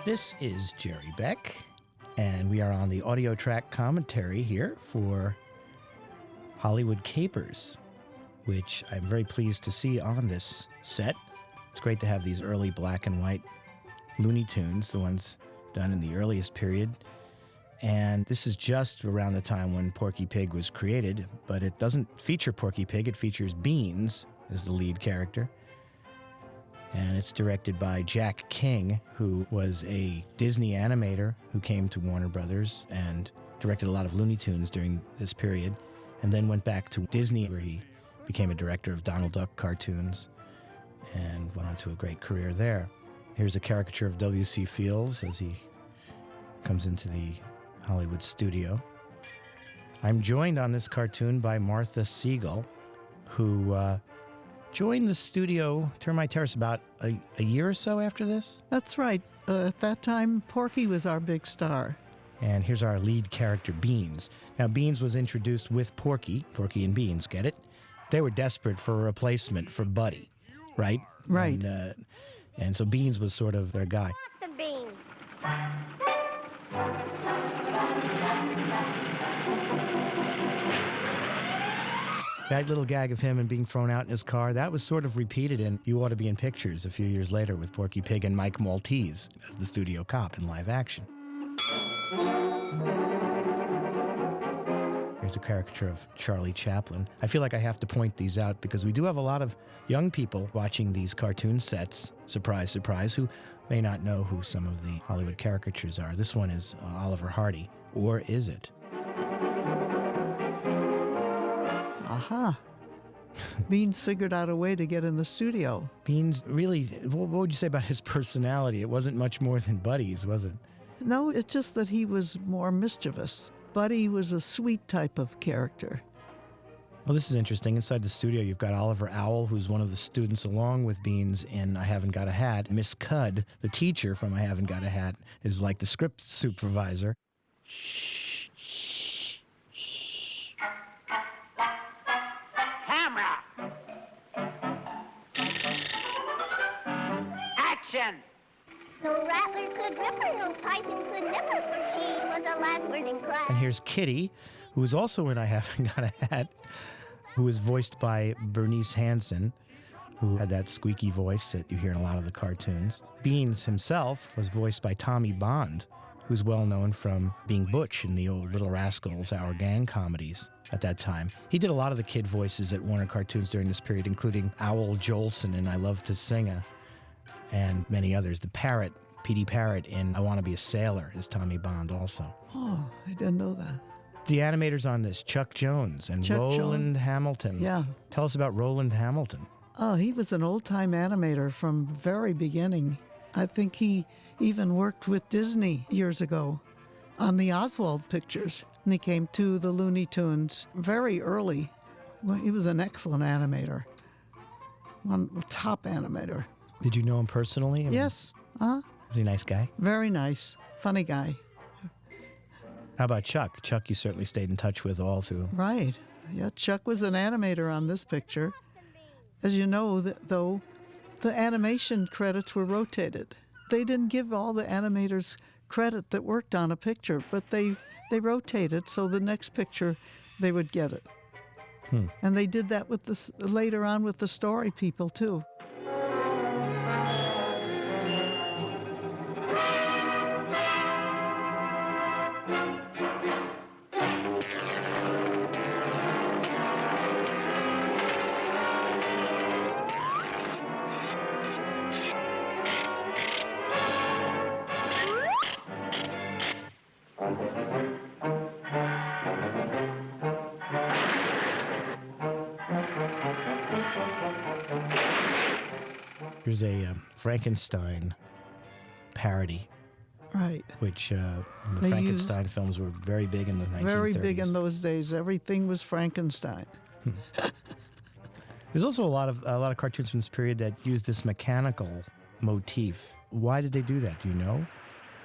This is Jerry Beck, and we are on the audio track commentary here for Hollywood Capers, which I'm very pleased to see on this set. It's great to have these early black and white Looney Tunes, the ones done in the earliest period. And this is just around the time when Porky Pig was created, but it doesn't feature Porky Pig, it features Beans as the lead character. And it's directed by Jack King, who was a Disney animator who came to Warner Brothers and directed a lot of Looney Tunes during this period, and then went back to Disney, where he became a director of Donald Duck cartoons and went on to a great career there. Here's a caricature of W.C. Fields as he comes into the Hollywood studio. I'm joined on this cartoon by Martha Sigall, who joined the studio, Termite Terrace, about a year or so after this. That's right. At that time, Porky was our big star. And here's our lead character, Beans. Now, Beans was introduced with Porky and Beans, get it? They were desperate for a replacement for Buddy, right? Right. And so Beans was sort of their guy. The beans. That little gag of him and being thrown out in his car, that was sort of repeated in You Ought to Be in Pictures a few years later with Porky Pig and Mike Maltese as the studio cop in live action. Here's a caricature of Charlie Chaplin. I feel like I have to point these out because we do have a lot of young people watching these cartoon sets, surprise, surprise, who may not know who some of the Hollywood caricatures are. This one is Oliver Hardy, or is it? Aha. Beans figured out a way to get in the studio. Beans, really, what would you say about his personality? It wasn't much more than Buddy's, was it? No, it's just that he was more mischievous. Buddy was a sweet type of character. Well, this is interesting. Inside the studio, you've got Oliver Owl, who's one of the students along with Beans in I Haven't Got a Hat. Miss Cudd, the teacher from I Haven't Got a Hat, is like the script supervisor. Camera! Action! No rattler could rip her, no python could nip her, for she was a lad learning class. And here's Kitty, who is also in I Haven't Got a Hat, who is voiced by Bernice Hansen, who had that squeaky voice that you hear in a lot of the cartoons. Beans himself was voiced by Tommy Bond, who's well known from being Butch in the old Little Rascals, Our Gang comedies at that time. He did a lot of the kid voices at Warner Cartoons during this period, including Owl Jolson in I Love to Sing, and many others. The Parrot, Petey Parrot in I Want to Be a Sailor is Tommy Bond also. Oh, I didn't know that. The animators on this, Chuck Jones and Roland Hamilton. Yeah. Tell us about Roland Hamilton. Oh, he was an old-time animator from the very beginning. I think he even worked with Disney years ago on the Oswald pictures. And he came to the Looney Tunes very early. Well, he was an excellent animator. One top animator. Did you know him personally? Yes. Was he a nice guy? Very nice. Funny guy. How about Chuck? Chuck you certainly stayed in touch with all through. Right. Yeah, Chuck was an animator on this picture. As you know, though, the animation credits were rotated. They didn't give all the animators credit that worked on a picture, but they rotated so the next picture they would get it. And they did that with later on with the story people too. Here's a Frankenstein parody. Right. Which the Frankenstein films were very big in the 1930s. Very big in those days. Everything was Frankenstein. There's also a lot of cartoons from this period that use this mechanical motif. Why did they do that? Do you know?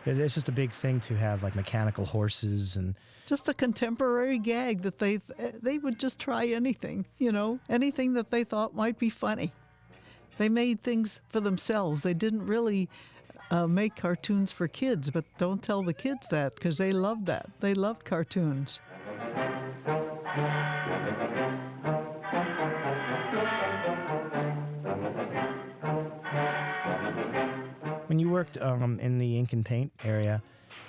It's just a big thing to have like mechanical horses and just a contemporary gag that they would just try anything, anything that they thought might be funny. They made things for themselves. They didn't really make cartoons for kids, but don't tell the kids that because they loved that. They loved cartoons. When you worked in the ink and paint area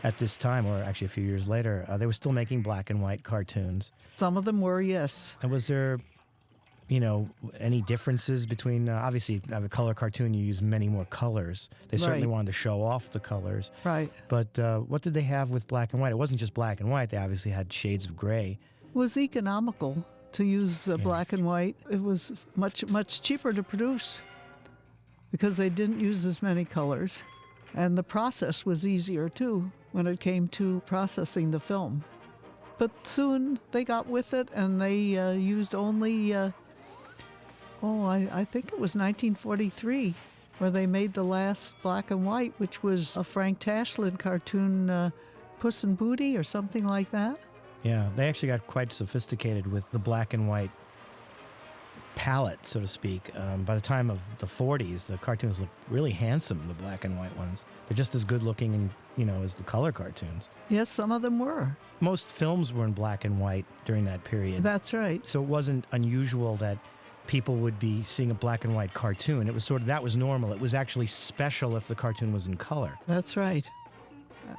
at this time, or actually a few years later, they were still making black and white cartoons. Some of them were, yes. And was there, any differences between, obviously, a color cartoon, you use many more colors. They certainly Right. wanted to show off the colors. Right. But what did they have with black and white? It wasn't just black and white. They obviously had shades of gray. It was economical to use black and white. It was much cheaper to produce because they didn't use as many colors. And the process was easier, too, when it came to processing the film. But soon they got with it, and they used only, I think it was 1943, where they made the last black and white, which was a Frank Tashlin cartoon, Puss in Booty or something like that. Yeah, they actually got quite sophisticated with the black and white palette, so to speak. By the time of the 40s, the cartoons looked really handsome, the black and white ones. They're just as good looking, as the color cartoons. Yes, some of them were. Most films were in black and white during that period. That's right. So it wasn't unusual that people would be seeing a black and white cartoon. It was that was normal. It was actually special if the cartoon was in color. That's right.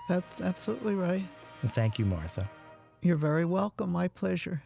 That's absolutely right. And thank you, Martha. You're very welcome. My pleasure.